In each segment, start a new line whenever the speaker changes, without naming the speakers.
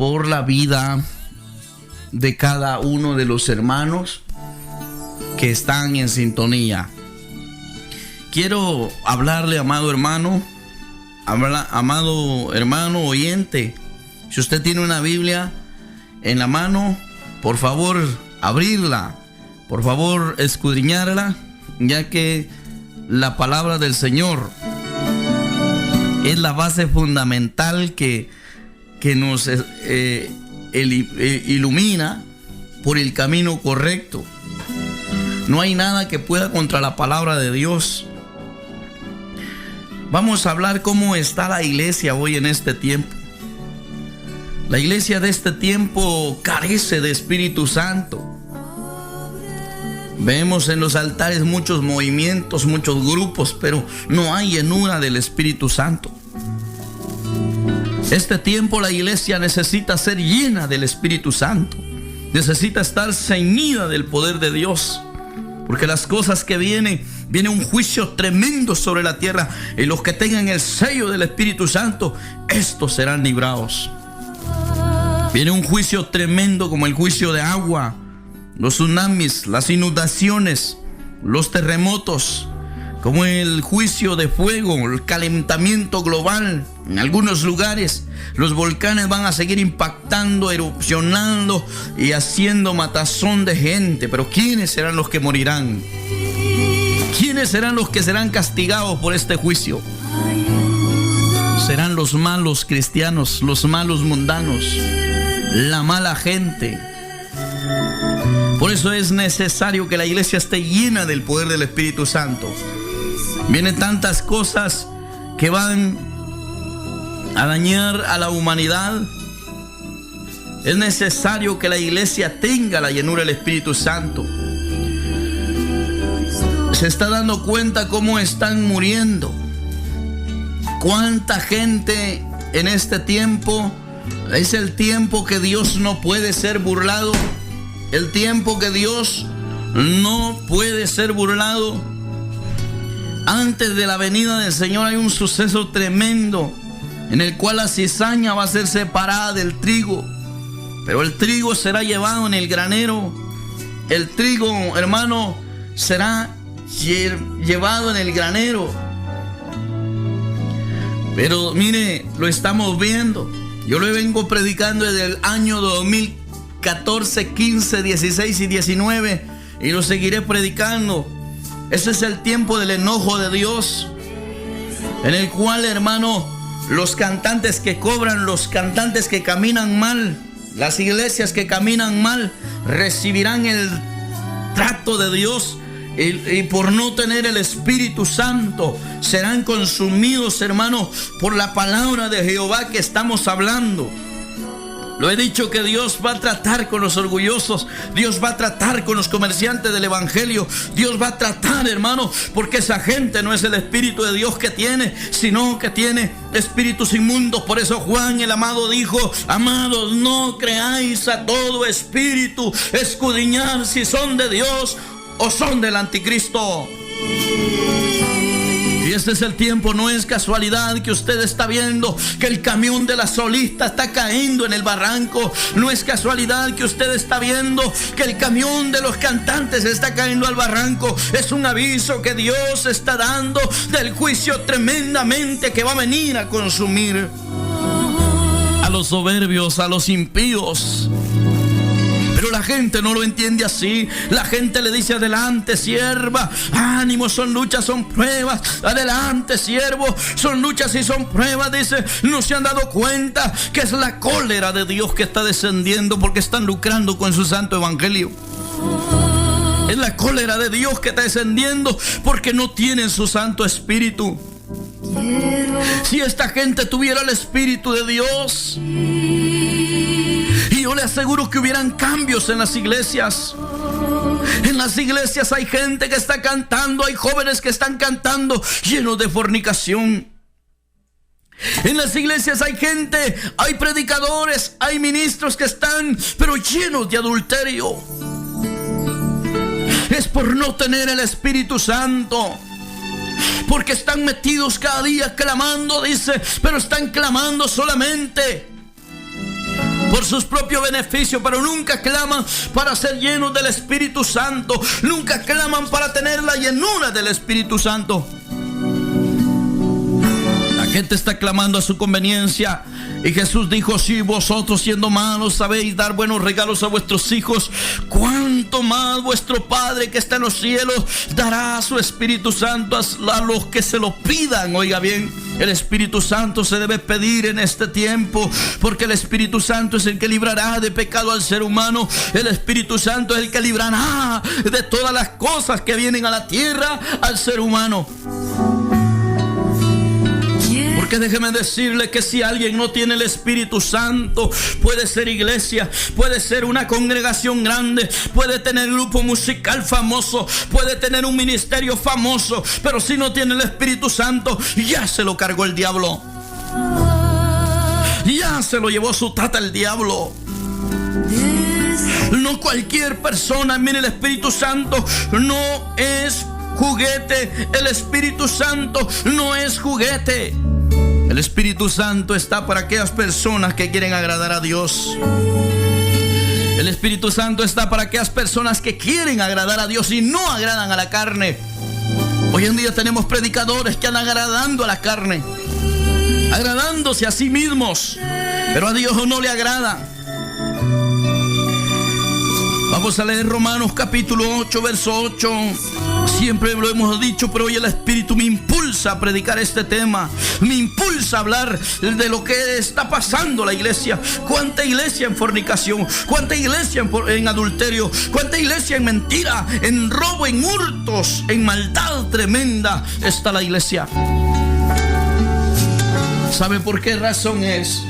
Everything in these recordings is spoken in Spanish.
por la vida de cada uno de los hermanos que están en sintonía. Quiero hablarle, amado hermano oyente, si usted tiene una Biblia en la mano, por favor abrirla, por favor escudriñarla, ya que la palabra del Señor es la base fundamental que nos ilumina por el camino correcto. No hay nada que pueda contra la palabra de Dios. Vamos a hablar cómo está la iglesia hoy en este tiempo. La iglesia de este tiempo carece de Espíritu Santo. Vemos en los altares muchos movimientos, muchos grupos, pero no hay llenura del Espíritu Santo. Este tiempo la iglesia necesita ser llena del Espíritu Santo. Necesita estar ceñida del poder de Dios. Porque las cosas que viene un juicio tremendo sobre la tierra. Y los que tengan el sello del Espíritu Santo, estos serán librados. Viene un juicio tremendo como el juicio de agua, los tsunamis, las inundaciones, los terremotos, como el juicio de fuego, el calentamiento global. En algunos lugares los volcanes van a seguir impactando, erupcionando y haciendo matazón de gente. Pero ¿quiénes serán los que morirán? ¿Quiénes serán los que serán castigados por este juicio? Serán los malos cristianos, los malos mundanos, la mala gente. Por eso es necesario que la iglesia esté llena del poder del Espíritu Santo. Vienen tantas cosas que van a dañar a la humanidad. Es necesario que la iglesia tenga la llenura del Espíritu Santo. Se está dando cuenta cómo están muriendo. Cuánta gente en este tiempo. Es el tiempo que Dios no puede ser burlado. El tiempo que Dios no puede ser burlado. Antes de la venida del Señor hay un suceso tremendo en el cual la cizaña va a ser separada del trigo, pero el trigo será llevado en el granero. El trigo, hermano, será llevado en el granero. Pero mire, lo estamos viendo. Yo lo vengo predicando desde el año 2014, 15, 16 y 19 y lo seguiré predicando. Ese es el tiempo del enojo de Dios, en el cual, hermano, los cantantes que cobran, los cantantes que caminan mal, las iglesias que caminan mal, recibirán el trato de Dios y por no tener el Espíritu Santo serán consumidos, hermano, por la palabra de Jehová que estamos hablando. Lo he dicho que Dios va a tratar con los orgullosos. Dios va a tratar con los comerciantes del evangelio. Dios va a tratar, hermano, porque esa gente no es el Espíritu de Dios que tiene, sino que tiene espíritus inmundos. Por eso Juan el amado dijo: amados, no creáis a todo espíritu, escudriñad si son de Dios o son del anticristo. Y este es el tiempo. No es casualidad que usted está viendo que el camión de la solista está cayendo en el barranco. No es casualidad que usted está viendo que el camión de los cantantes está cayendo al barranco. Es un aviso que Dios está dando del juicio tremendamente que va a venir a consumir a los soberbios, a los impíos. Pero la gente no lo entiende así. La gente le dice: adelante, sierva, ánimo, son luchas, son pruebas. Adelante, siervo, son luchas y son pruebas. Dice, no se han dado cuenta que es la cólera de Dios que está descendiendo porque están lucrando con su santo evangelio. Es la cólera de Dios que está descendiendo porque no tienen su santo espíritu. Si esta gente tuviera el Espíritu de Dios, y yo le aseguro que hubieran cambios en las iglesias. En las iglesias hay gente que está cantando, hay jóvenes que están cantando llenos de fornicación. En las iglesias hay gente, hay predicadores, hay ministros que están pero llenos de adulterio. Es por no tener el Espíritu Santo. Porque están metidos cada día clamando, dice, pero están clamando solamente por sus propios beneficios, pero nunca claman para ser llenos del Espíritu Santo. Nunca claman para tener la llenura del Espíritu Santo. La gente está clamando a su conveniencia. Y Jesús dijo: si vosotros, siendo malos, sabéis dar buenos regalos a vuestros hijos, cuánto más vuestro Padre que está en los cielos dará su Espíritu Santo a los que se lo pidan. Oiga bien, el Espíritu Santo se debe pedir en este tiempo, porque el Espíritu Santo es el que librará de pecado al ser humano. El Espíritu Santo es el que librará de todas las cosas que vienen a la tierra al ser humano. Porque déjeme decirle que si alguien no tiene el Espíritu Santo, puede ser iglesia, puede ser una congregación grande, puede tener grupo musical famoso, puede tener un ministerio famoso, pero si no tiene el Espíritu Santo, ya se lo cargó el diablo. Ya se lo llevó su tata el diablo. No cualquier persona, mire, el Espíritu Santo no es juguete. El Espíritu Santo no es juguete. El Espíritu Santo está para aquellas personas que quieren agradar a Dios. El Espíritu Santo está para aquellas personas que quieren agradar a Dios y no agradan a la carne. Hoy en día tenemos predicadores que andan agradando a la carne, agradándose a sí mismos, pero a Dios no le agrada. Vamos a leer Romanos capítulo 8, verso 8. Siempre lo hemos dicho, pero hoy el Espíritu me impulsa a predicar este tema. Me impulsa a hablar de lo que está pasando en la iglesia. ¿Cuánta iglesia en fornicación? ¿Cuánta iglesia en adulterio? ¿Cuánta iglesia en mentira? En robo, en hurtos, en maldad tremenda está la iglesia. ¿Sabe por qué razón es?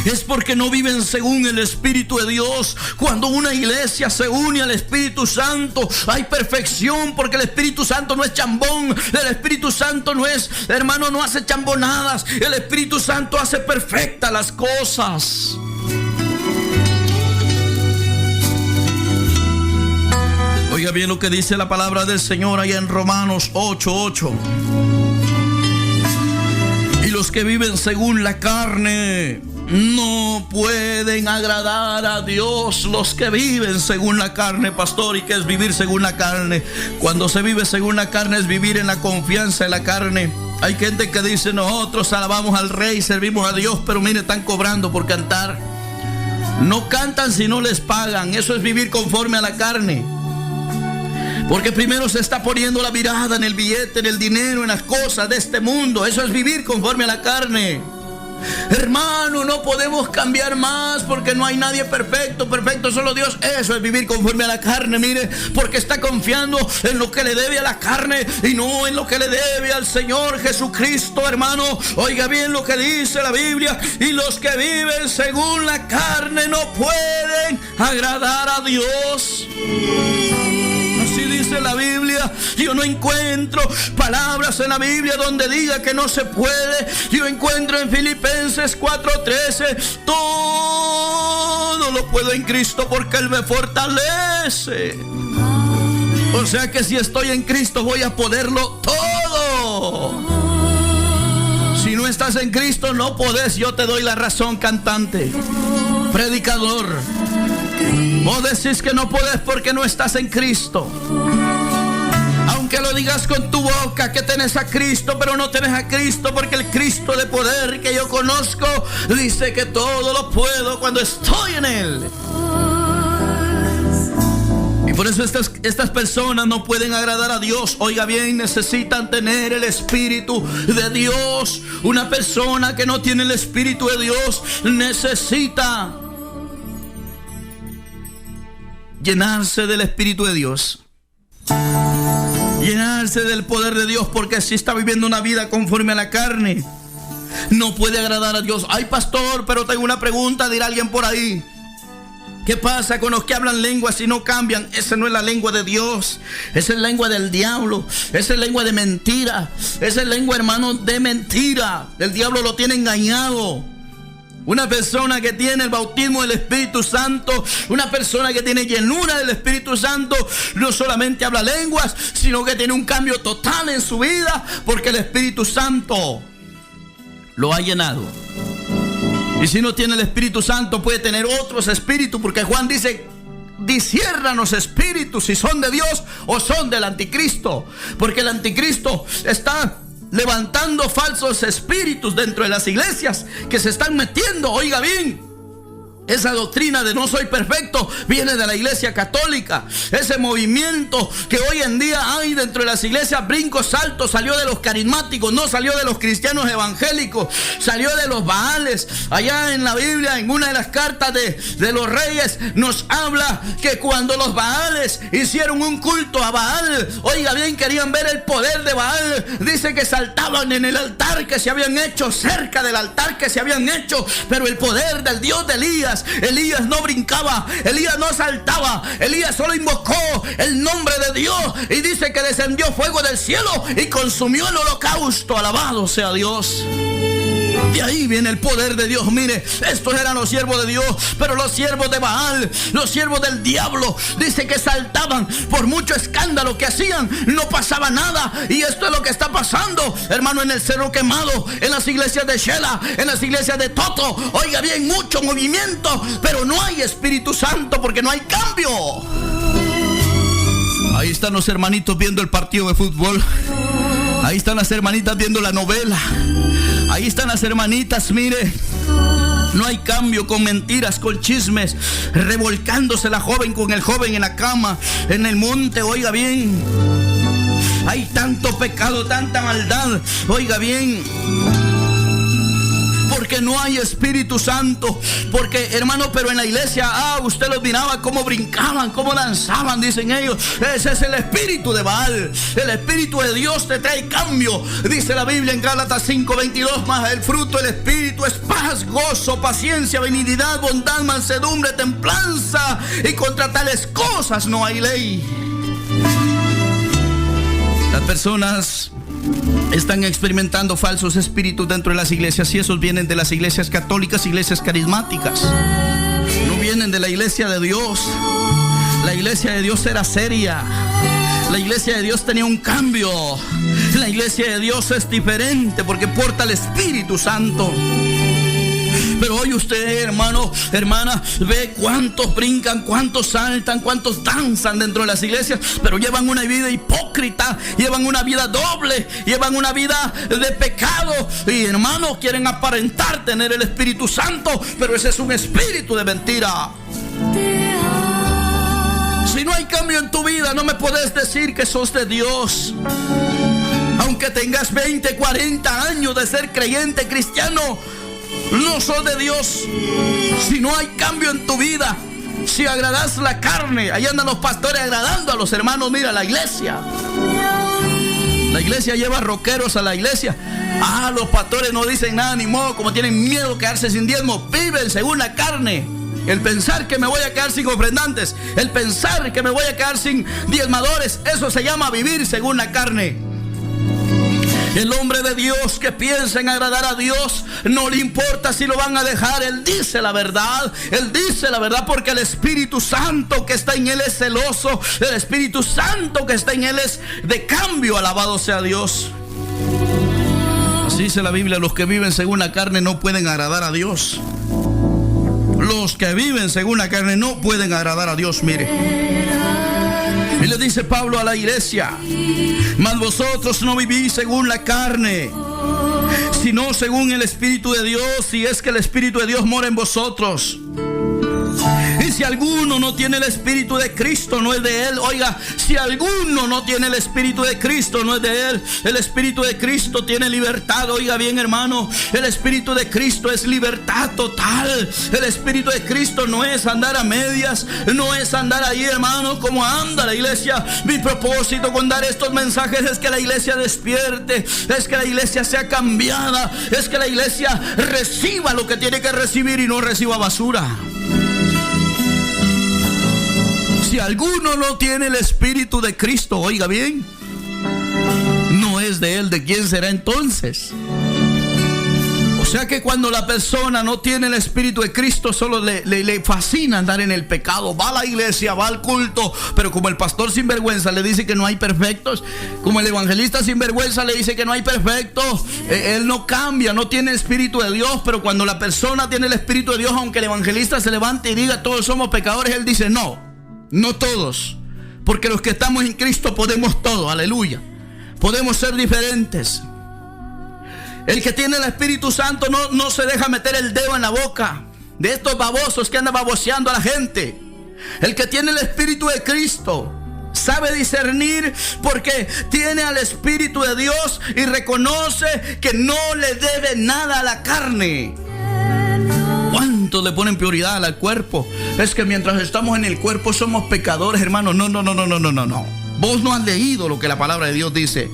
Es porque no viven según el Espíritu de Dios. Cuando una iglesia se une al Espíritu Santo, hay perfección, porque el Espíritu Santo no es chambón. El Espíritu Santo no es, hermano, no hace chambonadas. El Espíritu Santo hace perfectas las cosas. Oiga bien lo que dice la palabra del Señor allá en Romanos 8:8. Y los que viven según la carne no pueden agradar a Dios. Los que viven según la carne, pastor, ¿y qué es vivir según la carne? Cuando se vive según la carne es vivir en la confianza de la carne. Hay gente que dice: nosotros alabamos al Rey, servimos a Dios, pero mire, están cobrando por cantar. No cantan si no les pagan. Eso es vivir conforme a la carne. Porque primero se está poniendo la mirada en el billete, en el dinero, en las cosas de este mundo. Eso es vivir conforme a la carne. Hermano, no podemos cambiar más porque no hay nadie perfecto. Perfecto solo Dios. Eso es vivir conforme a la carne, mire, porque está confiando en lo que le debe a la carne y no en lo que le debe al Señor Jesucristo, hermano. Oiga bien lo que dice la Biblia: y los que viven según la carne no pueden agradar a Dios. Así dice la Biblia. Yo no encuentro palabras en la Biblia donde diga que no se puede. Yo encuentro en Filipenses 4:13: todo lo puedo en Cristo porque Él me fortalece. O sea que si estoy en Cristo voy a poderlo todo. Si no estás en Cristo no podés. Yo te doy la razón, cantante, predicador. Vos decís que no podés porque no estás en Cristo. Aunque lo digas con tu boca que tenés a Cristo, pero no tenés a Cristo, porque el Cristo de poder que yo conozco dice que todo lo puedo cuando estoy en Él. Y por eso estas personas no pueden agradar a Dios. Oiga bien, necesitan tener el Espíritu de Dios. Una persona que no tiene el Espíritu de Dios necesita llenarse del Espíritu de Dios, llenarse del poder de Dios, porque si está viviendo una vida conforme a la carne, no puede agradar a Dios. Ay, pastor, pero tengo una pregunta, dirá alguien por ahí. ¿Qué pasa con los que hablan lenguas y no cambian? Esa no es la lengua de Dios. Esa es la lengua del diablo. Esa es lengua de mentira. Esa es lengua, hermano, de mentira. El diablo lo tiene engañado. Una persona que tiene el bautismo del Espíritu Santo, una persona que tiene llenura del Espíritu Santo, no solamente habla lenguas, sino que tiene un cambio total en su vida, porque el Espíritu Santo lo ha llenado. Y si no tiene el Espíritu Santo, puede tener otros espíritus, porque Juan dice: disciernan los espíritus si son de Dios o son del anticristo, porque el anticristo está levantando falsos espíritus dentro de las iglesias que se están metiendo. Oiga bien, esa doctrina de no soy perfecto viene de la iglesia católica. Ese movimiento que hoy en día hay dentro de las iglesias, brincos, saltos, salió de los carismáticos, no salió de los cristianos evangélicos, salió de los Baales. Allá en la Biblia, en una de las cartas de los reyes, nos habla que cuando los Baales hicieron un culto a Baal, oiga bien, querían ver el poder de Baal. Dice que saltaban en el altar que se habían hecho, cerca del altar que se habían hecho, pero el poder del Dios de Elías no brincaba, Elías no saltaba, Elías solo invocó el nombre de Dios, y dice que descendió fuego del cielo y consumió el holocausto. Alabado sea Dios. De ahí viene el poder de Dios. Mire, estos eran los siervos de Dios, pero los siervos de Baal, los siervos del diablo, dice que saltaban por mucho escándalo que hacían, no pasaba nada. Y esto es lo que está pasando, hermano, en el Cerro Quemado, en las iglesias de Shela, en las iglesias de Toto. Oiga bien, mucho movimiento, pero no hay Espíritu Santo, porque no hay cambio. Ahí están los hermanitos viendo el partido de fútbol. Ahí están las hermanitas viendo la novela. Ahí están las hermanitas, mire. No hay cambio, con mentiras, con chismes, revolcándose la joven con el joven en la cama, en el monte. Oiga bien, hay tanto pecado, tanta maldad. Oiga bien, porque no hay Espíritu Santo. Porque, hermano, pero en la iglesia, usted los miraba cómo brincaban, cómo danzaban, dicen ellos. Ese es el espíritu de Baal. El Espíritu de Dios te trae cambio. Dice la Biblia en Gálatas 5:22, más el fruto del Espíritu es paz, gozo, paciencia, benignidad, bondad, mansedumbre, templanza, y contra tales cosas no hay ley. Las personas están experimentando falsos espíritus dentro de las iglesias, y esos vienen de las iglesias católicas, iglesias carismáticas. No vienen de la iglesia de Dios. La iglesia de Dios era seria. La iglesia de Dios tenía un cambio. La iglesia de Dios es diferente porque porta el Espíritu Santo. Pero hoy usted, hermano, hermana, ve cuántos brincan, cuántos saltan, cuántos danzan dentro de las iglesias, pero llevan una vida hipócrita, llevan una vida doble, llevan una vida de pecado. Y, hermano, quieren aparentar tener el Espíritu Santo, pero ese es un espíritu de mentira. Si no hay cambio en tu vida, no me puedes decir que sos de Dios. Aunque tengas 20, 40 años de ser creyente cristiano, no sos de Dios. Si no hay cambio en tu vida, si agradas la carne, ahí andan los pastores agradando a los hermanos. Mira la iglesia lleva rockeros a la iglesia. Los pastores no dicen nada, ni modo, como tienen miedo de quedarse sin diezmo, viven según la carne. El pensar que me voy a quedar sin ofrendantes, el pensar que me voy a quedar sin diezmadores, eso se llama vivir según la carne. El hombre de Dios que piensa en agradar a Dios, no le importa si lo van a dejar. Él dice la verdad. Él dice la verdad porque el Espíritu Santo que está en él es celoso. El Espíritu Santo que está en él es de cambio. Alabado sea Dios. Así dice la Biblia: los que viven según la carne no pueden agradar a Dios. Los que viven según la carne no pueden agradar a Dios. Mire, y le dice Pablo a la iglesia: mas vosotros no vivís según la carne, sino según el Espíritu de Dios, si es que el Espíritu de Dios mora en vosotros. Y si alguno no tiene el Espíritu de Cristo, no es de él. Oiga, si alguno no tiene el Espíritu de Cristo, no es de él. El Espíritu de Cristo tiene libertad. Oiga bien, hermano, el Espíritu de Cristo es libertad total. El Espíritu de Cristo no es andar a medias, no es andar ahí, hermano, como anda la iglesia. Mi propósito con dar estos mensajes es que la iglesia despierte, es que la iglesia sea cambiada, es que la iglesia reciba lo que tiene que recibir y no reciba basura. Si alguno no tiene el Espíritu de Cristo, oiga bien, no es de él. ¿De quién será entonces? sea que cuando la persona no tiene el Espíritu de Cristo, solo le fascina andar en el pecado. Va a la iglesia, va al culto, pero como el pastor sinvergüenza le dice que no hay perfectos, como el evangelista sinvergüenza le dice que no hay perfectos, él no cambia, no tiene el Espíritu de Dios. Pero cuando la persona tiene el Espíritu de Dios, aunque el evangelista se levante y diga todos somos pecadores, él dice no todos, porque los que estamos en Cristo podemos todo, aleluya. Podemos ser diferentes. El que tiene el Espíritu Santo no se deja meter el dedo en la boca de estos babosos que andan baboseando a la gente. El que tiene el Espíritu de Cristo sabe discernir, porque tiene al Espíritu de Dios y reconoce que no le debe nada a la carne. ¿Cuántos le ponen prioridad al cuerpo? Es que mientras estamos en el cuerpo somos pecadores, hermano. No. Vos no has leído lo que la palabra de Dios dice.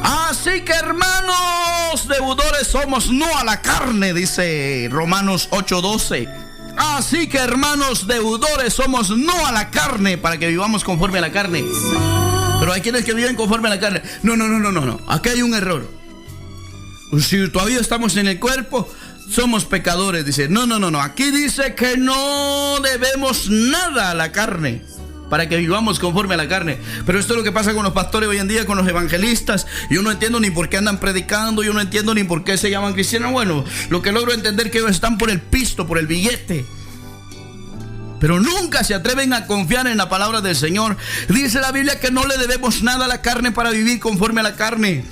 Así que, hermanos, deudores somos no a la carne, dice Romanos 8:12. Así que, hermanos, deudores somos no a la carne, para que vivamos conforme a la carne. Pero hay quienes que viven conforme a la carne. No. Aquí hay un error. Si todavía estamos en el cuerpo, somos pecadores, dice. No. Aquí dice que no debemos nada a la carne, para que vivamos conforme a la carne. Pero esto es lo que pasa con los pastores hoy en día, con los evangelistas. Yo no entiendo ni por qué andan predicando, yo no entiendo ni por qué se llaman cristianos. Bueno, lo que logro entender es que ellos están por el pisto, por el billete, pero nunca se atreven a confiar en la palabra del Señor. Dice la Biblia que no le debemos nada a la carne para vivir conforme a la carne.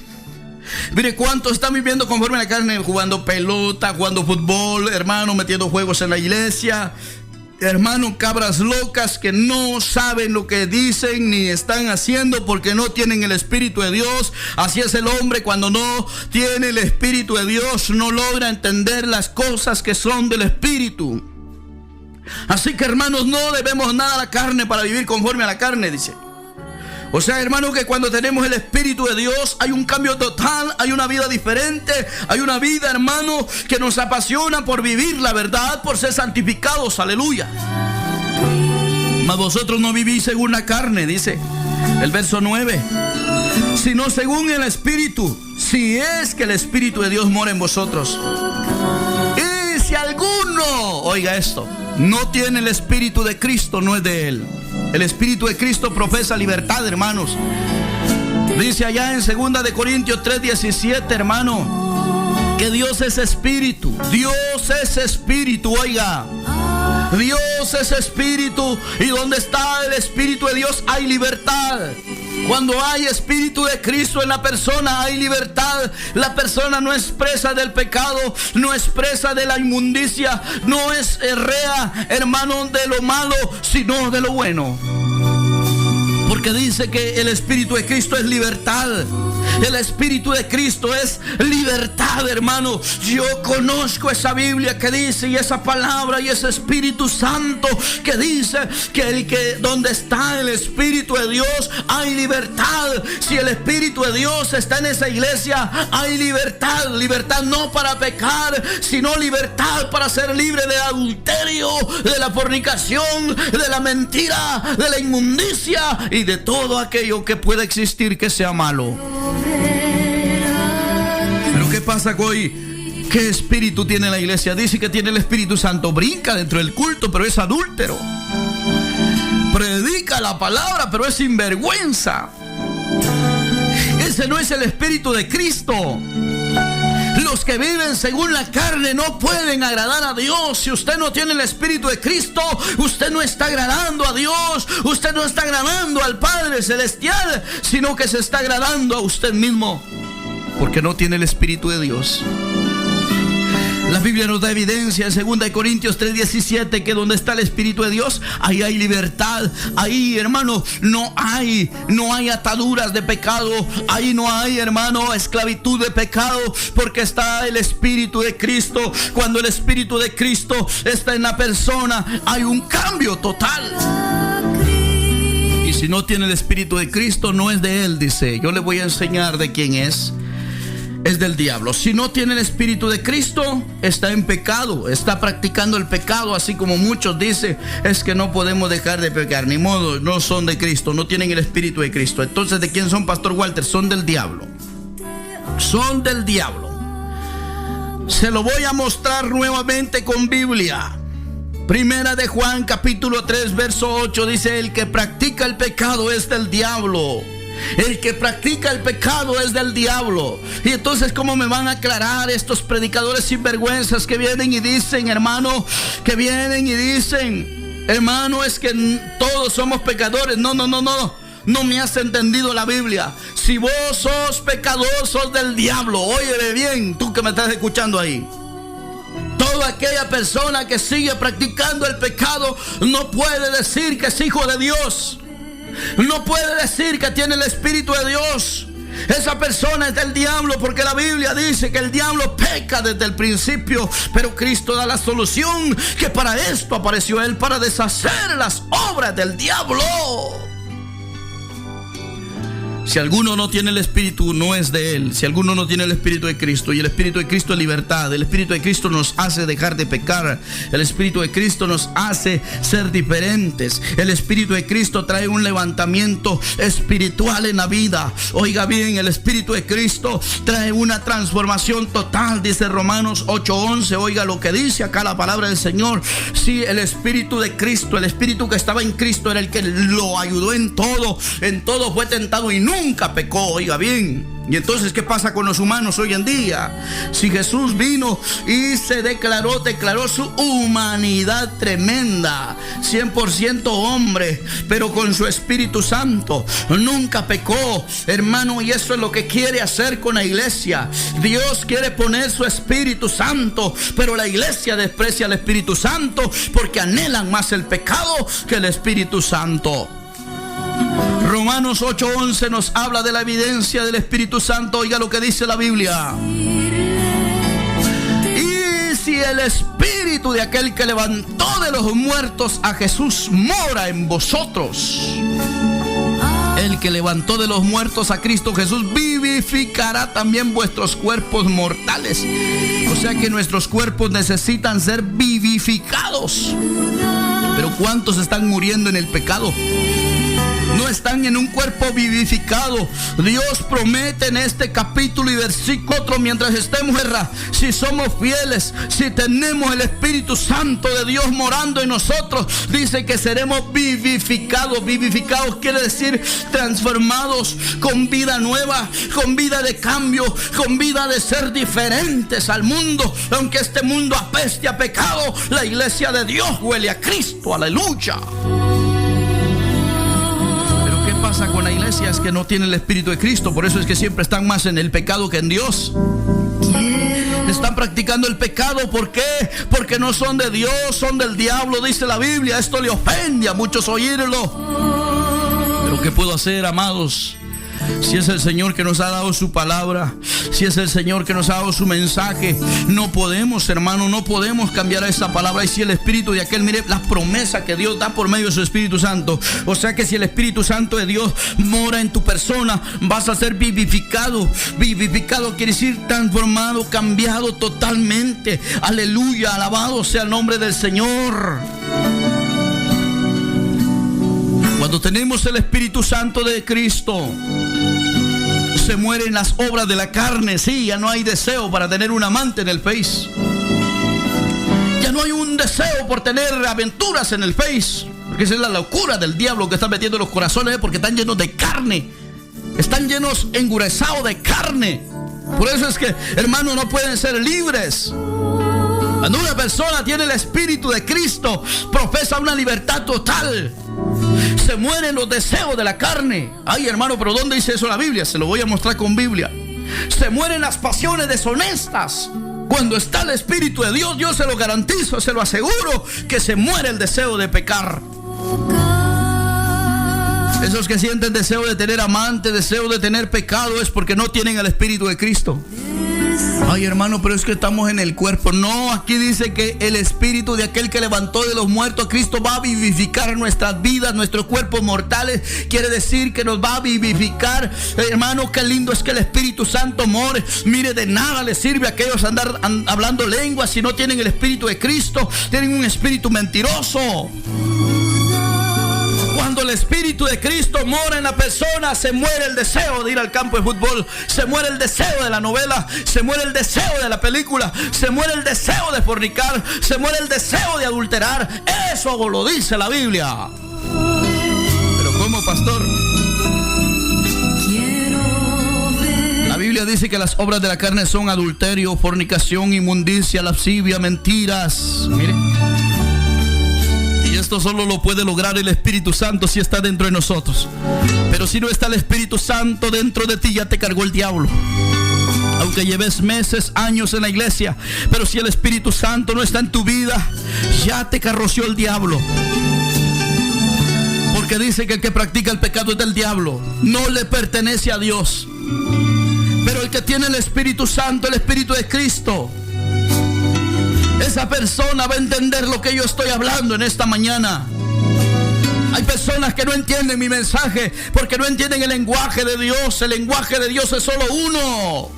Mire cuántos están viviendo conforme a la carne, jugando pelota, jugando fútbol, hermano, metiendo juegos en la iglesia. Hermano, cabras locas que no saben lo que dicen ni están haciendo porque no tienen el Espíritu de Dios. Así es el hombre cuando no tiene el Espíritu de Dios, no logra entender las cosas que son del Espíritu. Así que, hermanos, no debemos nada a la carne para vivir conforme a la carne, dice. O sea, hermano, que cuando tenemos el Espíritu de Dios hay un cambio total, hay una vida diferente, hay una vida, hermano, que nos apasiona por vivir la verdad, por ser santificados, aleluya. Mas vosotros no vivís según la carne, dice el verso 9, sino según el Espíritu, si es que el Espíritu de Dios mora en vosotros. Y si alguno, oiga esto, no tiene el Espíritu de Cristo, no es de él. El Espíritu de Cristo profesa libertad, hermanos. Dice allá en 2 de Corintios 3:17, hermano, que Dios es Espíritu. Dios es Espíritu, oiga. Dios es Espíritu, y donde está el Espíritu de Dios hay libertad. Cuando hay Espíritu de Cristo en la persona hay libertad. La persona no es presa del pecado, no es presa de la inmundicia, no es rea, hermano, de lo malo, sino de lo bueno. Porque dice que el Espíritu de Cristo es libertad. El Espíritu de Cristo es libertad, hermano. Yo conozco esa Biblia que dice, y esa palabra y ese Espíritu Santo que dice que donde está el Espíritu de Dios hay libertad. Si el Espíritu de Dios está en esa iglesia, hay libertad. Libertad no para pecar, sino libertad para ser libre de adulterio, de la fornicación, de la mentira, de la inmundicia y de todo aquello que pueda existir que sea malo. Pero ¿qué pasa hoy? ¿Qué espíritu tiene la iglesia? Dice que tiene el Espíritu Santo, brinca dentro del culto, pero es adúltero. Predica la palabra, pero es sinvergüenza. Ese no es el Espíritu de Cristo. Los que viven según la carne no pueden agradar a Dios. Si usted no tiene el Espíritu de Cristo, usted no está agradando a Dios, usted no está agradando al Padre Celestial, sino que se está agradando a usted mismo, porque no tiene el Espíritu de Dios. La Biblia nos da evidencia en 2 de Corintios 3:17 que donde está el Espíritu de Dios, ahí hay libertad. Ahí, hermano, no hay ataduras de pecado. Ahí no hay, hermano, esclavitud de pecado, porque está el Espíritu de Cristo. Cuando el Espíritu de Cristo está en la persona, hay un cambio total. Y si no tiene el Espíritu de Cristo, no es de él, dice. Yo le voy a enseñar de quién es. Es del diablo. Si no tiene el Espíritu de Cristo, está en pecado, está practicando el pecado, así como muchos dicen, es que no podemos dejar de pecar, ni modo, no son de Cristo, no tienen el Espíritu de Cristo. Entonces, ¿de quién son, Pastor Walter? Son del diablo. Son del diablo. Se lo voy a mostrar nuevamente con Biblia. Primera de Juan capítulo 3 verso 8 dice: el que practica el pecado es del diablo. El que practica el pecado es del diablo. Y entonces, ¿cómo me van a aclarar estos predicadores sinvergüenzas que vienen y dicen, hermano, hermano, es que todos somos pecadores? No me has entendido la Biblia. Si vos sos pecador, sos del diablo. Óyeme bien, tú que me estás escuchando ahí. Toda aquella persona que sigue practicando el pecado no puede decir que es hijo de Dios. No puede decir que tiene el Espíritu de Dios. Esa persona es del diablo, porque la Biblia dice que el diablo peca desde el principio, pero Cristo da la solución, que para esto apareció Él, para deshacer las obras del diablo. Si alguno no tiene el Espíritu, no es de Él. Si alguno no tiene el Espíritu de Cristo, y el Espíritu de Cristo es libertad. El Espíritu de Cristo nos hace dejar de pecar. El Espíritu de Cristo nos hace ser diferentes. El Espíritu de Cristo trae un levantamiento espiritual en la vida. Oiga bien, el Espíritu de Cristo trae una transformación total, dice Romanos 8:11. Oiga lo que dice acá la palabra del Señor. Sí, el Espíritu de Cristo, el Espíritu que estaba en Cristo, era el que lo ayudó en todo fue tentado y nunca pecó. Oiga bien. Y entonces, ¿qué pasa con los humanos hoy en día? Si Jesús vino y se declaró su humanidad tremenda, 100% hombre, pero con su Espíritu Santo, nunca pecó, hermano. Y eso es lo que quiere hacer con la iglesia. Dios quiere poner su Espíritu Santo, pero la iglesia desprecia al Espíritu Santo porque anhelan más el pecado que el Espíritu Santo. Romanos 8:11 nos habla de la evidencia del Espíritu Santo. Oiga lo que dice la Biblia. Y si el Espíritu de aquel que levantó de los muertos a Jesús mora en vosotros, el que levantó de los muertos a Cristo Jesús vivificará también vuestros cuerpos mortales. O sea que nuestros cuerpos necesitan ser vivificados. Pero ¿cuántos están muriendo en el pecado? No están en un cuerpo vivificado. Dios promete en este capítulo y versículo 4, mientras estemos, si somos fieles, si tenemos el Espíritu Santo de Dios morando en nosotros, dice que seremos vivificados. Vivificados quiere decir transformados, con vida nueva, con vida de cambio, con vida de ser diferentes al mundo. Aunque este mundo apeste a pecado, la iglesia de Dios huele a Cristo. Aleluya. Pasa con la iglesia es que no tiene el Espíritu de Cristo. Por eso es que siempre están más en el pecado que en Dios. Están practicando el pecado. ¿Por qué? Porque no son de Dios, son del diablo, dice la Biblia. Esto le ofende a muchos oírlo. Pero ¿qué puedo hacer, amados? Si es el Señor que nos ha dado su palabra, si es el Señor que nos ha dado su mensaje, no podemos, hermano, no podemos cambiar esa palabra. Y si el Espíritu de aquel, mire la promesa que Dios da por medio de su Espíritu Santo. O sea que si el Espíritu Santo de Dios mora en tu persona, vas a ser vivificado. Vivificado quiere decir transformado, cambiado totalmente. Aleluya, alabado sea el nombre del Señor. Cuando tenemos el Espíritu Santo de Cristo, se mueren las obras de la carne. Sí, ya no hay deseo para tener un amante en el Face. Ya no hay un deseo por tener aventuras en el Face. Porque esa es la locura del diablo que está metiendo en los corazones, porque están llenos de carne. Están llenos, engurezados de carne. Por eso es que, hermanos, no pueden ser libres. Cuando una persona tiene el Espíritu de Cristo, profesa una libertad total. Se mueren los deseos de la carne. Ay, hermano, pero ¿dónde dice eso la Biblia? Se lo voy a mostrar con Biblia. Se mueren las pasiones deshonestas. Cuando está el Espíritu de Dios, yo se lo garantizo, se lo aseguro, que se muere el deseo de pecar. Esos que sienten deseo de tener amante, deseo de tener pecado, es porque no tienen el Espíritu de Cristo. Ay, hermano, pero es que estamos en el cuerpo. No, aquí dice que el Espíritu de aquel que levantó de los muertos a Cristo va a vivificar nuestras vidas, nuestros cuerpos mortales. Quiere decir que nos va a vivificar. Hermano, qué lindo es que el Espíritu Santo more. Mire, de nada les sirve a aquellos andar hablando lenguas si no tienen el Espíritu de Cristo. Tienen un espíritu mentiroso. Cuando el Espíritu de Cristo mora en la persona, se muere el deseo de ir al campo de fútbol, se muere el deseo de la novela, se muere el deseo de la película, se muere el deseo de fornicar, se muere el deseo de adulterar. Eso lo dice la Biblia. Pero ¿cómo, pastor? La Biblia dice que las obras de la carne son adulterio, fornicación, inmundicia, lascivia, mentiras. Mire. Y esto solo lo puede lograr el Espíritu Santo si está dentro de nosotros. Pero si no está el Espíritu Santo dentro de ti, ya te cargó el diablo. Aunque lleves meses, años en la iglesia, pero si el Espíritu Santo no está en tu vida, ya te carroció el diablo. Porque dice que el que practica el pecado es del diablo, no le pertenece a Dios. Pero el que tiene el Espíritu Santo, el Espíritu de Cristo, esa persona va a entender lo que yo estoy hablando en esta mañana. Hay personas que no entienden mi mensaje porque no entienden el lenguaje de Dios. El lenguaje de Dios es solo uno.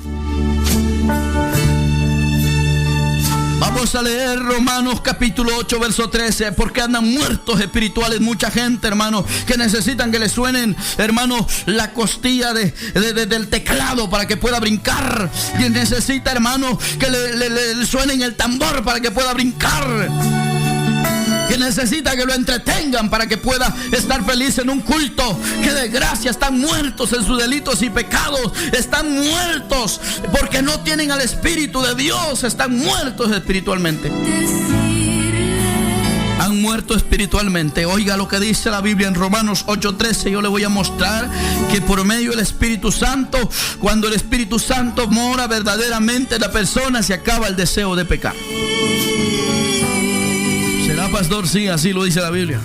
Vamos a leer Romanos capítulo 8, verso 13. Porque andan muertos espirituales mucha gente, hermano, que necesitan que le suenen, hermano, la costilla del teclado para que pueda brincar. Y necesita, hermano, que le suenen el tambor para que pueda brincar. Que necesita que lo entretengan para que pueda estar feliz en un culto. Que desgracia, están muertos en sus delitos y pecados. Están muertos porque no tienen al Espíritu de Dios. Están muertos espiritualmente. Han muerto espiritualmente. Oiga lo que dice la Biblia en Romanos 8:13. Yo le voy a mostrar que por medio del Espíritu Santo, cuando el Espíritu Santo mora verdaderamente en la persona, se acaba el deseo de pecar. ¿Será, pastor? Sí, así lo dice la Biblia.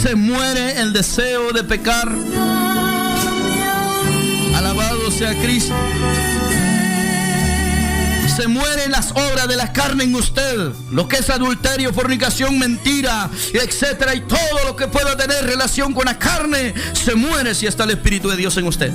Se muere el deseo de pecar. Alabado sea Cristo. Se mueren las obras de la carne en usted. Lo que es adulterio, fornicación, mentira, etcétera. Y todo lo que pueda tener relación con la carne se muere si está el Espíritu de Dios en usted.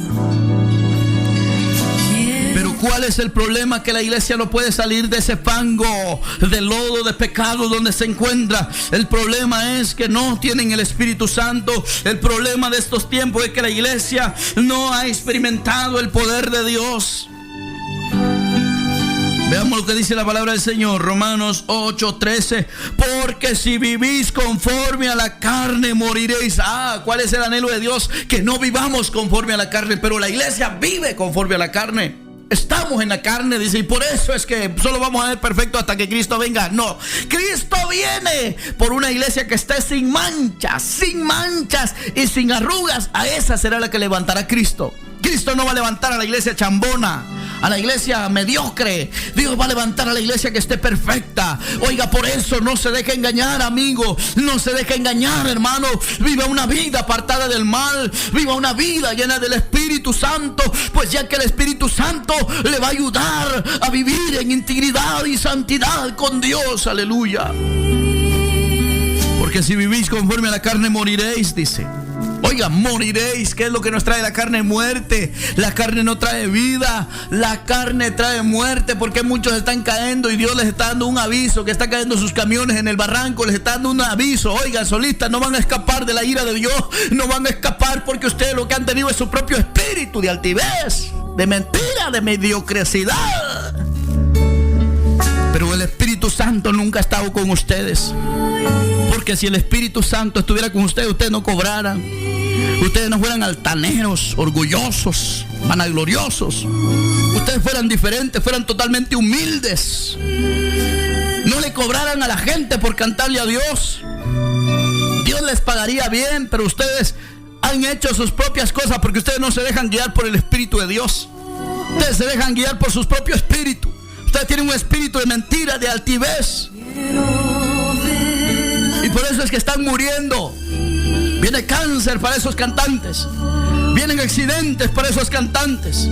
Pero ¿cuál es el problema? Que la iglesia no puede salir de ese fango de lodo, de pecado donde se encuentra. El problema es que no tienen el Espíritu Santo. El problema de estos tiempos es que la iglesia no ha experimentado el poder de Dios. Veamos lo que dice la palabra del Señor, Romanos 8:13. Porque si vivís conforme a la carne, moriréis. ¿Cuál es el anhelo de Dios? Que no vivamos conforme a la carne, pero la iglesia vive conforme a la carne. Estamos en la carne, dice, y por eso es que solo vamos a ver perfecto hasta que Cristo venga. No, Cristo viene por una iglesia que esté sin manchas y sin arrugas. A esa será la que levantará Cristo. Cristo no va a levantar a la iglesia chambona, a la iglesia mediocre. Dios va a levantar a la iglesia que esté perfecta. Oiga, por eso no se deje engañar, amigo. No se deje engañar, hermano. Viva una vida apartada del mal. Viva una vida llena del Espíritu Santo. Pues ya que el Espíritu Santo le va a ayudar a vivir en integridad y santidad con Dios. Aleluya. Porque si vivís conforme a la carne, moriréis, dice. Oiga, moriréis. ¿Qué es lo que nos trae la carne? Muerte. La carne no trae vida, la carne trae muerte. Porque muchos están cayendo y Dios les está dando un aviso, que está cayendo sus camiones en el barranco. Les está dando un aviso. Oiga, solistas, no van a escapar de la ira de Dios. No van a escapar porque ustedes lo que han tenido es su propio espíritu de altivez, de mentira, de mediocridad. Pero el Espíritu Santo nunca ha estado con ustedes. Porque si el Espíritu Santo estuviera con ustedes, ustedes no cobraran. Ustedes no fueran altaneros, orgullosos, vanagloriosos. Ustedes fueran diferentes, fueran totalmente humildes. No le cobraran a la gente por cantarle a Dios. Dios les pagaría bien, pero ustedes han hecho sus propias cosas porque ustedes no se dejan guiar por el Espíritu de Dios. Ustedes se dejan guiar por su propio espíritu. Ustedes tienen un espíritu de mentira, de altivez. Y por eso es que están muriendo. Viene cáncer para esos cantantes. Vienen accidentes para esos cantantes.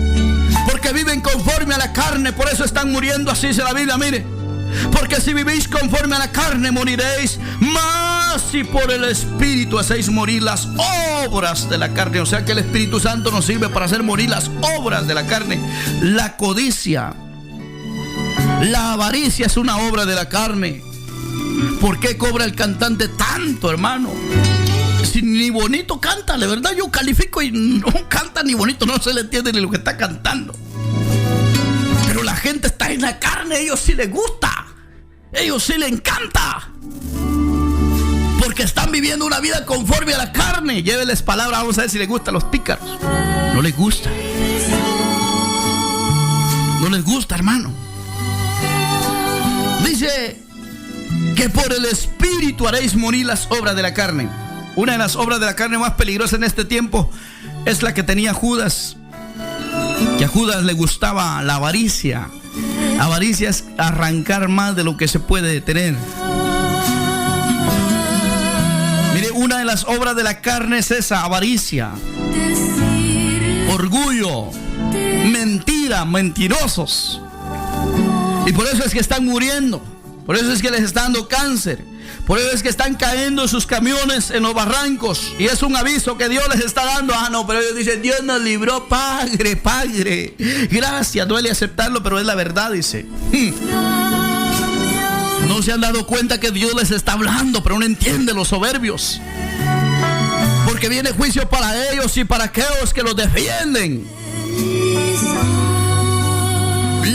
Porque viven conforme a la carne. Por eso están muriendo. Así dice la Biblia, mire. Porque si vivís conforme a la carne, moriréis. Mas si por el Espíritu hacéis morir las obras de la carne. O sea que el Espíritu Santo nos sirve para hacer morir las obras de la carne. La codicia, la avaricia es una obra de la carne. ¿Por qué cobra el cantante tanto, hermano? Si si ni bonito canta, la verdad yo califico y no canta ni bonito, no se le entiende ni lo que está cantando. Pero la gente está en la carne, a ellos sí les gusta, a ellos sí les encanta, porque están viviendo una vida conforme a la carne. Lléveles palabra, vamos a ver si les gustan los pícaros. No les gusta. No les gusta, hermano. Dice que por el Espíritu haréis morir las obras de la carne. Una de las obras de la carne más peligrosas en este tiempo es la que tenía Judas. Que a Judas le gustaba la avaricia. Avaricia es arrancar más de lo que se puede tener. Mire, una de las obras de la carne es esa, avaricia, orgullo, mentira, mentirosos. Y por eso es que están muriendo. Por eso es que les está dando cáncer. Por eso es que están cayendo sus camiones en los barrancos. Y es un aviso que Dios les está dando. Ah, no, pero ellos dicen, Dios nos libró, Padre. Gracias, duele aceptarlo, pero es la verdad, dice. No se han dado cuenta que Dios les está hablando, pero no entienden los soberbios. Porque viene juicio para ellos y para aquellos que los defienden.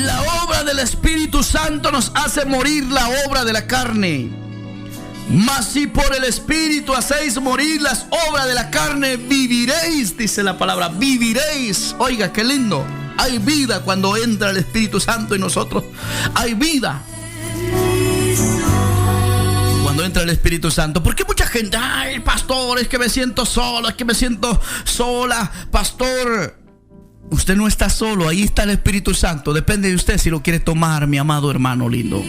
La obra del Espíritu Santo nos hace morir la obra de la carne. Mas si por el Espíritu hacéis morir las obras de la carne, viviréis, dice la palabra, viviréis. Oiga, qué lindo. Hay vida cuando entra el Espíritu Santo en nosotros. Hay vida cuando entra el Espíritu Santo. Porque mucha gente, ay, pastor, es que me siento solo, es que me siento sola. Pastor, usted no está solo, ahí está el Espíritu Santo. Depende de usted si lo quiere tomar, mi amado hermano lindo.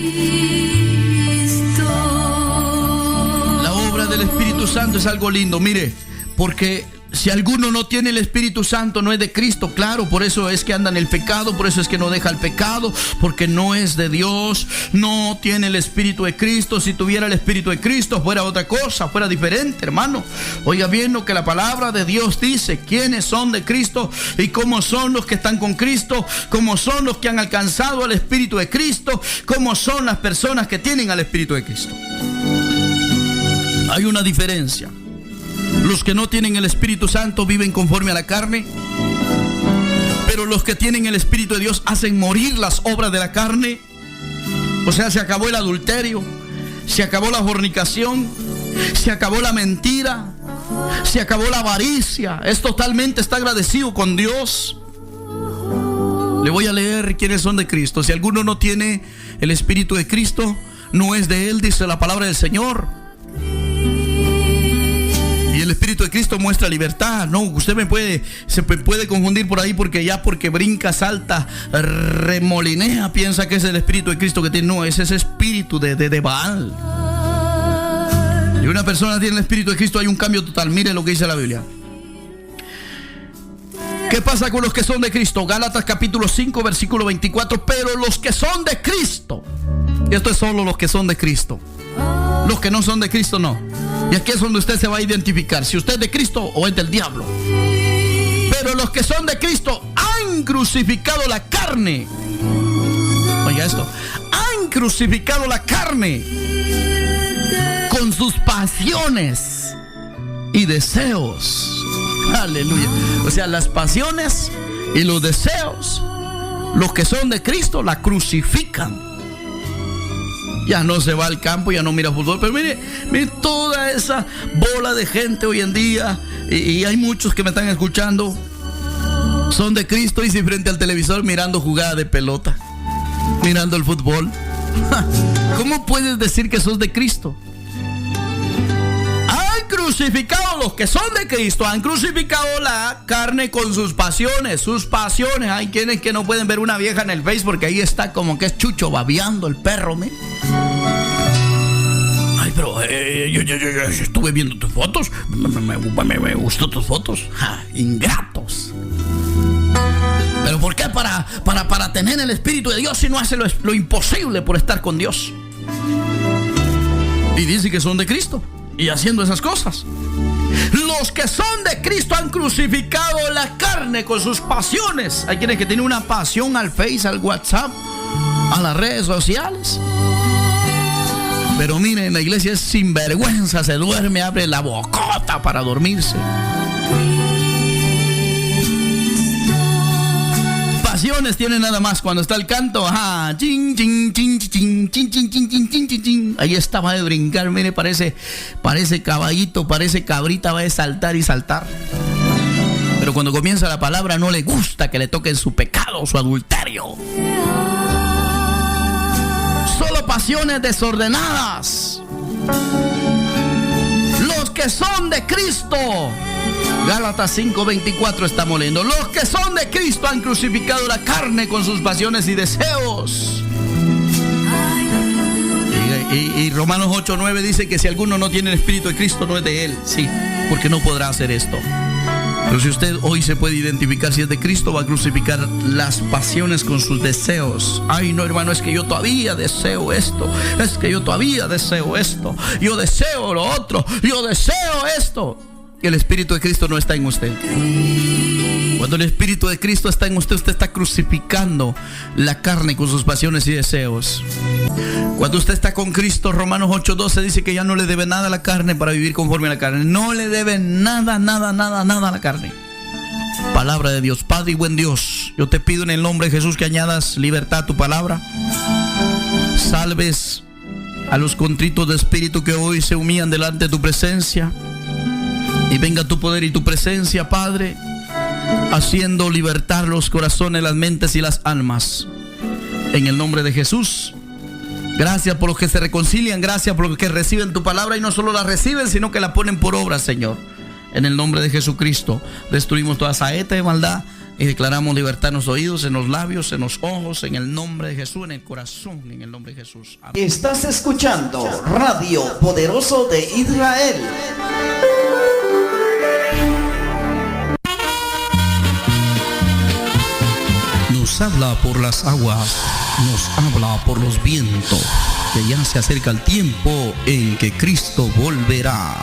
La obra del Espíritu Santo es algo lindo, mire, porque si alguno no tiene el Espíritu Santo, no es de Cristo, claro, por eso es que anda en el pecado, por eso es que no deja el pecado, porque no es de Dios, no tiene el Espíritu de Cristo. Si tuviera el Espíritu de Cristo, fuera otra cosa, fuera diferente, hermano. Oiga bien lo que la palabra de Dios dice, quiénes son de Cristo y cómo son los que están con Cristo, cómo son los que han alcanzado el Espíritu de Cristo, cómo son las personas que tienen al Espíritu de Cristo. Hay una diferencia. Los que no tienen el Espíritu Santo viven conforme a la carne, pero los que tienen el Espíritu de Dios hacen morir las obras de la carne. O sea, se acabó el adulterio, se acabó la fornicación, se acabó la mentira, se acabó la avaricia. Es totalmente, está agradecido con Dios. Le voy a leer quiénes son de Cristo. Si alguno no tiene el Espíritu de Cristo, no es de él, dice la palabra del Señor. El Espíritu de Cristo muestra libertad. No, usted se puede confundir por ahí porque brinca, salta, remolinea, piensa que es el Espíritu de Cristo que tiene. No, es ese espíritu de Baal. Y una persona tiene el Espíritu de Cristo, hay un cambio total. Mire lo que dice la Biblia. ¿Qué pasa con los que son de Cristo? Gálatas capítulo 5 versículo 24. Pero los que son de Cristo, y esto es solo los que son de Cristo, los que no son de Cristo no. Y aquí es donde usted se va a identificar si usted es de Cristo o es del diablo. Pero los que son de Cristo han crucificado la carne. Oiga esto, han crucificado la carne con sus pasiones y deseos. Aleluya. O sea, las pasiones y los deseos, los que son de Cristo la crucifican. Ya no se va al campo, ya no mira fútbol. Pero mire toda esa bola de gente hoy en día. Y hay muchos que me están escuchando. Son de Cristo y se frente al televisor mirando jugada de pelota, mirando el fútbol. ¿Cómo puedes decir que sos de Cristo? Han crucificado, los que son de Cristo han crucificado la carne con sus pasiones. Sus pasiones. Hay quienes que no pueden ver una vieja en el Face porque ahí está como que es Chucho babeando el perro, ¿me? Ay, pero yo estuve viendo tus fotos. Me gustó tus fotos. Ingratos. ¿Pero por qué? Para tener el Espíritu de Dios, si no hace lo imposible por estar con Dios. Y dice que son de Cristo y haciendo esas cosas. Los que son de Cristo han crucificado la carne con sus pasiones. Hay quienes que tienen una pasión al Face, al WhatsApp, a las redes sociales. Pero mire, en la iglesia es sinvergüenza, se duerme, abre la bocota para dormirse. Pasiones tiene nada más cuando está el canto. Ajá, chin, chin, chin, chin, chin, chin, chin, chin, chin, chin, chin. Ahí está, va a brincar, mire, parece caballito, parece cabrita, va a saltar y saltar. Pero cuando comienza la palabra no le gusta que le toquen su pecado, su adulterio. Solo pasiones desordenadas. Los que son de Cristo, Gálatas 5:24 estamos leyendo. Los que son de Cristo han crucificado la carne con sus pasiones y deseos. Y Romanos 8:9 dice que si alguno no tiene el Espíritu de Cristo no es de él. Sí, porque no podrá hacer esto. Pero si usted hoy se puede identificar si es de Cristo, va a crucificar las pasiones con sus deseos. Ay, no, hermano, es que yo todavía deseo esto. Es que yo todavía deseo esto. Yo deseo lo otro. Yo deseo esto. El Espíritu de Cristo no está en usted. Cuando el Espíritu de Cristo está en usted, usted está crucificando la carne con sus pasiones y deseos. Cuando usted está con Cristo, Romanos 8:12 dice que ya no le debe nada a la carne para vivir conforme a la carne. No le debe nada, nada, nada, nada a la carne. Palabra de Dios. Padre y buen Dios, yo te pido en el nombre de Jesús que añadas libertad a tu palabra. Salves a los contritos de espíritu que hoy se humillan delante de tu presencia. Y venga tu poder y tu presencia, Padre, haciendo libertar los corazones, las mentes y las almas. En el nombre de Jesús. Gracias por los que se reconcilian, gracias por los que reciben tu palabra y no solo la reciben, sino que la ponen por obra, Señor. En el nombre de Jesucristo, destruimos toda saeta de maldad y declaramos libertad en los oídos, en los labios, en los ojos, en el nombre de Jesús, en el corazón, en el nombre de Jesús. Amén.
Estás escuchando Radio Poderoso de Israel.
Nos habla por las aguas, nos habla por los vientos, que ya se acerca el tiempo en que Cristo volverá.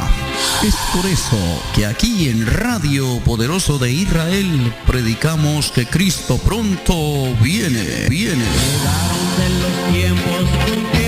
Es por eso que aquí en Radio Poderoso de Israel predicamos que Cristo pronto viene.
Llegaron de los tiempos